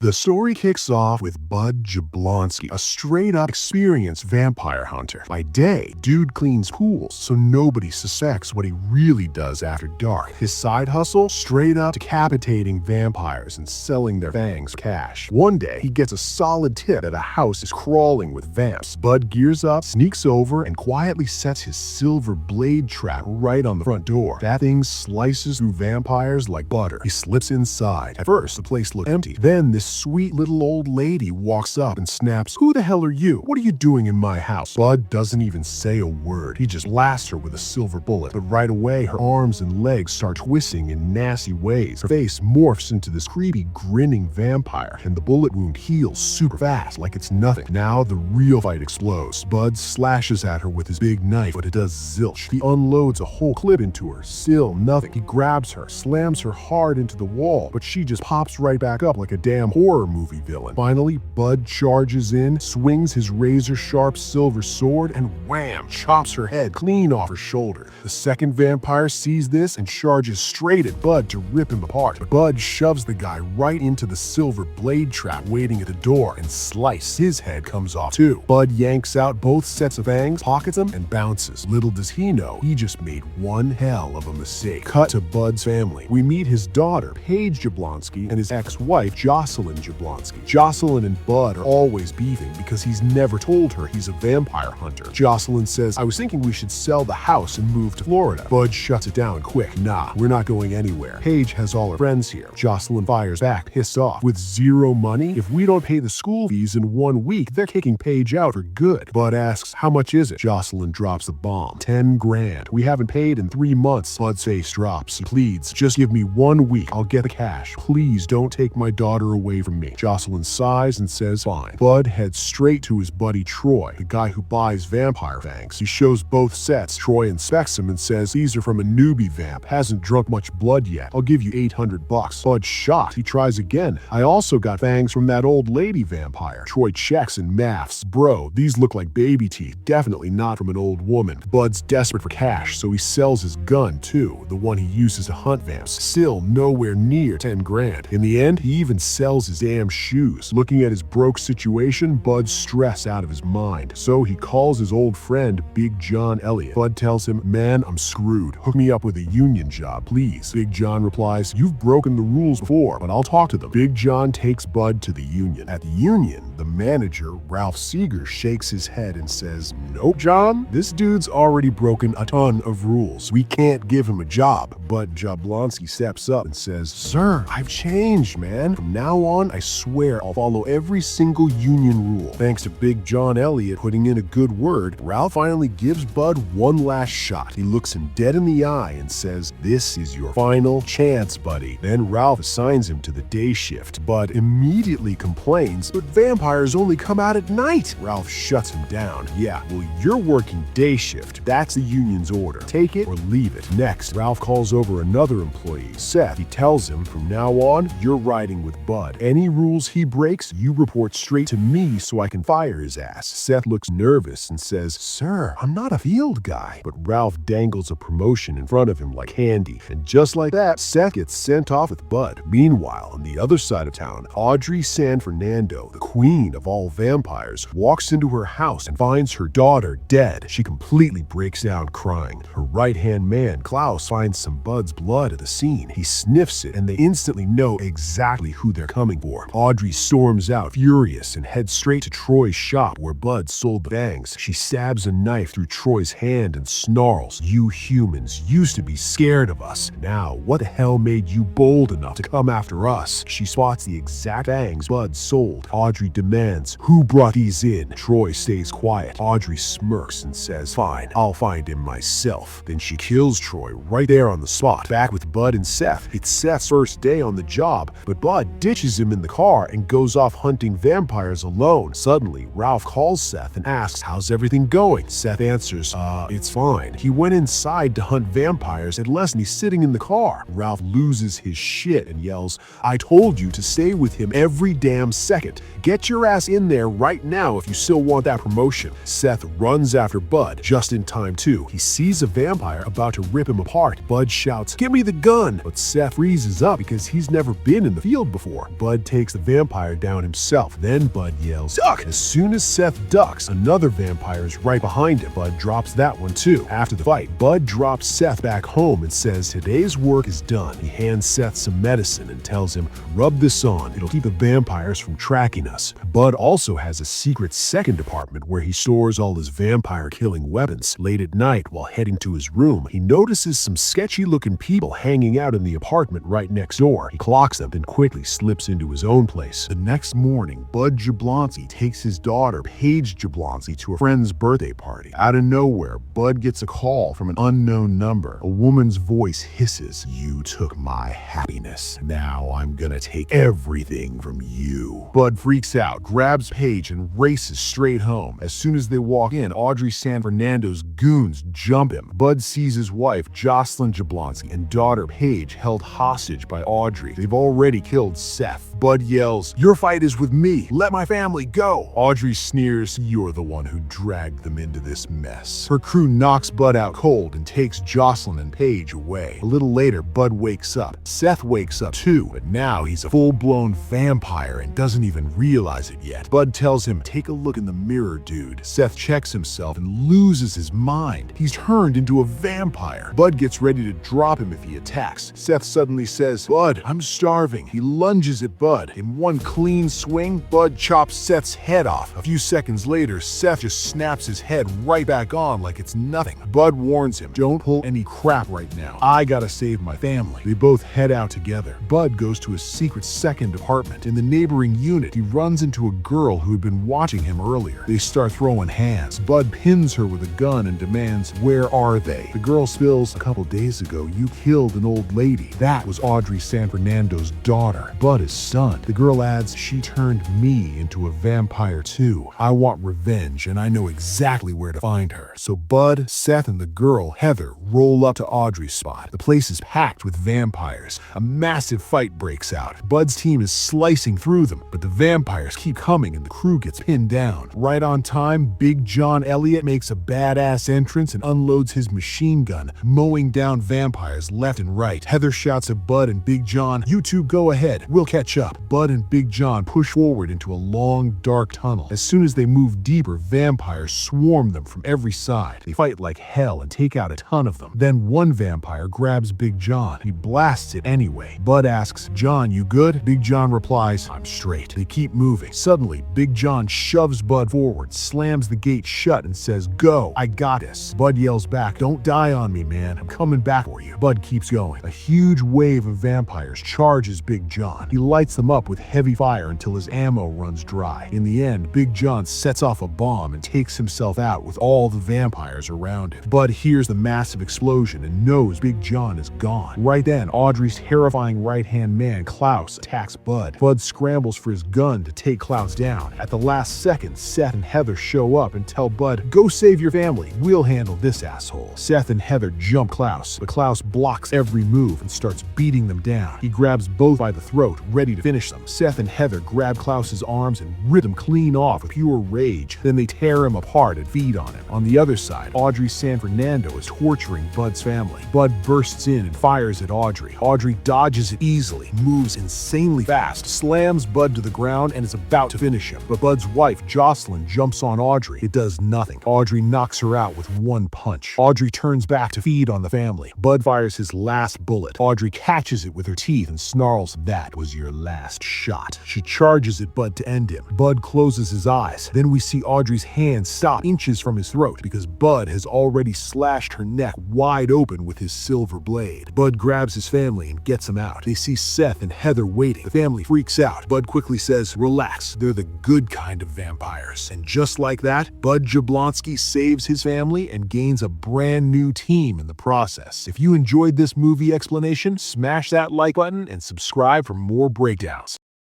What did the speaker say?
The story kicks off with Bud Jablonski, a straight-up experienced vampire hunter. By day, dude cleans pools, so nobody suspects what he really does after dark. His side hustle? Straight-up decapitating vampires and selling their fangs for cash. One day, he gets a solid tip that a house is crawling with vamps. Bud gears up, sneaks over, and quietly sets his silver blade trap right on the front door. That thing slices through vampires like butter. He slips inside. At first, the place looked empty. Then, this sweet little old lady walks up and snaps, "Who the hell are you? What are you doing in my house?" Bud doesn't even say a word. He just blasts her with a silver bullet. But right away, her arms and legs start twisting in nasty ways. Her face morphs into this creepy, grinning vampire, and the bullet wound heals super fast, like it's nothing. Now, the real fight explodes. Bud slashes at her with his big knife, but it does zilch. He unloads a whole clip into her. Still nothing. He grabs her, slams her hard into the wall, but she just pops right back up like a damn horror movie villain. Finally, Bud charges in, swings his razor-sharp silver sword, and wham! Chops her head clean off her shoulder. The second vampire sees this and charges straight at Bud to rip him apart. But Bud shoves the guy right into the silver blade trap waiting at the door, and slice, his head comes off too. Bud yanks out both sets of fangs, pockets them, and bounces. Little does he know, he just made one hell of a mistake. Cut to Bud's family. We meet his daughter, Paige Jablonski, and his ex-wife, Jocelyn Jablonski. Jocelyn and Bud are always beefing because he's never told her he's a vampire hunter. Jocelyn says, "I was thinking we should sell the house and move to Florida." Bud shuts it down quick. "Nah, we're not going anywhere. Paige has all her friends here." Jocelyn fires back, pissed off. "With zero money? If we don't pay the school fees in 1 week, they're kicking Paige out for good." Bud asks, "How much is it?" Jocelyn drops the bomb. 10 grand. "We haven't paid in 3 months. Bud's face drops. He pleads, "Just give me 1 week. I'll get the cash. Please don't take my daughter away from me." Jocelyn sighs and says, "Fine." Bud heads straight to his buddy Troy, the guy who buys vampire fangs. He shows both sets. Troy inspects them and says, "These are from a newbie vamp. Hasn't drunk much blood yet. I'll give you $800. Bud's shocked. He tries again. "I also got fangs from that old lady vampire." Troy checks and maths. "Bro, these look like baby teeth. Definitely not from an old woman." Bud's desperate for cash, so he sells his gun too, the one he uses to hunt vamps. Still nowhere near 10 grand. In the end, he even sells his damn shoes. Looking at his broke situation, Bud's stressed out of his mind. So he calls his old friend, Big John Elliott. Bud tells him, "Man, I'm screwed. Hook me up with a union job, please." Big John replies, "You've broken the rules before, but I'll talk to them." Big John takes Bud to the union. At the union, the manager, Ralph Seeger, shakes his head and says, "Nope, John, this dude's already broken a ton of rules. We can't give him a job." But Jablonski steps up and says, "Sir, I've changed, man. From now on, I swear I'll follow every single union rule." Thanks to Big John Elliott putting in a good word, Ralph finally gives Bud one last shot. He looks him dead in the eye and says, "This is your final chance, buddy." Then Ralph assigns him to the day shift. Bud immediately complains, "But vampires only come out at night." Ralph shuts him down. "Yeah, well, you're working day shift. That's the union's order. Take it or leave it." Next, Ralph calls over another employee, Seth. He tells him, "From now on, you're riding with Bud. Any rules he breaks, you report straight to me so I can fire his ass." Seth looks nervous and says, "Sir, I'm not a field guy." But Ralph dangles a promotion in front of him like candy. And just like that, Seth gets sent off with Bud. Meanwhile, on the other side of town, Audrey San Fernando, the queen of all vampires, walks into her house and finds her daughter dead. She completely breaks down crying. Her right-hand man, Klaus, finds some Bud's blood at the scene. He sniffs it, and they instantly know exactly who they're coming for. Audrey storms out, furious, and heads straight to Troy's shop where Bud sold the fangs. She stabs a knife through Troy's hand and snarls, "You humans used to be scared of us. Now, what the hell made you bold enough to come after us?" She spots the exact fangs Bud sold. Audrey demands, "Who brought these in?" Troy stays quiet. Audrey smirks and says, "Fine, I'll find him myself." Then she kills Troy right there on the spot. Back with Bud and Seth. It's Seth's first day on the job, but Bud ditches him in the car and goes off hunting vampires alone. Suddenly, Ralph calls Seth and asks, "How's everything going?" Seth answers, It's fine. He went inside to hunt vampires unless he's sitting in the car." Ralph loses his shit and yells, "I told you to stay with him every damn second. Get your ass in there right now if you still want that promotion." Seth runs after Bud, just in time too. He sees a vampire about to rip him apart. Bud shouts, "Give me the gun!" But Seth freezes up because he's never been in the field before. Bud Bud takes the vampire down himself. Then Bud yells, "Duck!" As soon as Seth ducks, another vampire is right behind him. Bud drops that one too. After the fight, Bud drops Seth back home and says today's work is done. He hands Seth some medicine and tells him, "Rub this on. It'll keep the vampires from tracking us." Bud also has a secret second department where he stores all his vampire-killing weapons. Late at night, while heading to his room, he notices some sketchy-looking people hanging out in the apartment right next door. He clocks them, then quickly slips into his own place. The next morning, Bud Jablonski takes his daughter, Paige Jablonski, to a friend's birthday party. Out of nowhere, Bud gets a call from an unknown number. A woman's voice hisses, "You took my happiness. Now I'm gonna take everything from you." Bud freaks out, grabs Paige, and races straight home. As soon as they walk in, Audrey San Fernando's goons jump him. Bud sees his wife, Jocelyn Jablonski, and daughter Paige held hostage by Audrey. They've already killed Seth. Bud yells, "Your fight is with me. Let my family go." Audrey sneers, "You're the one who dragged them into this mess." Her crew knocks Bud out cold and takes Jocelyn and Paige away. A little later, Bud wakes up. Seth wakes up too, but now he's a full-blown vampire and doesn't even realize it yet. Bud tells him, "Take a look in the mirror, dude." Seth checks himself and loses his mind. He's turned into a vampire. Bud gets ready to drop him if he attacks. Seth suddenly says, "Bud, I'm starving." He lunges at Bud. In one clean swing, Bud chops Seth's head off. A few seconds later, Seth just snaps his head right back on like it's nothing. Bud warns him, "Don't pull any crap right now. I gotta save my family." They both head out together. Bud goes to his secret second apartment. In the neighboring unit, he runs into a girl who had been watching him earlier. They start throwing hands. Bud pins her with a gun and demands, "Where are they?" The girl spills, "A couple days ago, you killed an old lady. That was Audrey San Fernando's daughter." Bud is stunned. The girl adds, "She turned me into a vampire too. I want revenge, and I know exactly where to find her." So Bud, Seth, and the girl, Heather, roll up to Audrey's spot. The place is packed with vampires. A massive fight breaks out. Bud's team is slicing through them, but the vampires keep coming and the crew gets pinned down. Right on time, Big John Elliott makes a badass entrance and unloads his machine gun, mowing down vampires left and right. Heather shouts at Bud and Big John, "You two go ahead. We'll catch up." Bud and Big John push forward into a long, dark tunnel. As soon as they move deeper, vampires swarm them from every side. They fight like hell and take out a ton of them. Then one vampire grabs Big John. He blasts it anyway. Bud asks, "John, you good?" Big John replies, "I'm straight." They keep moving. Suddenly, Big John shoves Bud forward, slams the gate shut, and says, "Go, I got this." Bud yells back, "Don't die on me, man. I'm coming back for you." Bud keeps going. A huge wave of vampires charges Big John. He lights them up with heavy fire until his ammo runs dry. In the end, Big John sets off a bomb and takes himself out with all the vampires around him. Bud hears the massive explosion and knows Big John is gone. Right then, Audrey's terrifying right-hand man, Klaus, attacks Bud. Bud scrambles for his gun to take Klaus down. At the last second, Seth and Heather show up and tell Bud, "Go save your family. We'll handle this asshole." Seth and Heather jump Klaus, but Klaus blocks every move and starts beating them down. He grabs both by the throat, ready to finish them. Seth and Heather grab Klaus's arms and rip him clean off with pure rage. Then they tear him apart and feed on him. On the other side, Audrey San Fernando is torturing Bud's family. Bud bursts in and fires at Audrey. Audrey dodges it easily, moves insanely fast, slams Bud to the ground, and is about to finish him. But Bud's wife, Jocelyn, jumps on Audrey. It does nothing. Audrey knocks her out with one punch. Audrey turns back to feed on the family. Bud fires his last bullet. Audrey catches it with her teeth and snarls, "That was your last shot." She charges at Bud to end him. Bud closes his eyes. Then we see Audrey's hand stop inches from his throat because Bud has already slashed her neck wide open with his silver blade. Bud grabs his family and gets them out. They see Seth and Heather waiting. The family freaks out. Bud quickly says, "Relax, they're the good kind of vampires." And just like that, Bud Jablonski saves his family and gains a brand new team in the process. If you enjoyed this movie explanation, smash that like button and subscribe for more breakdowns.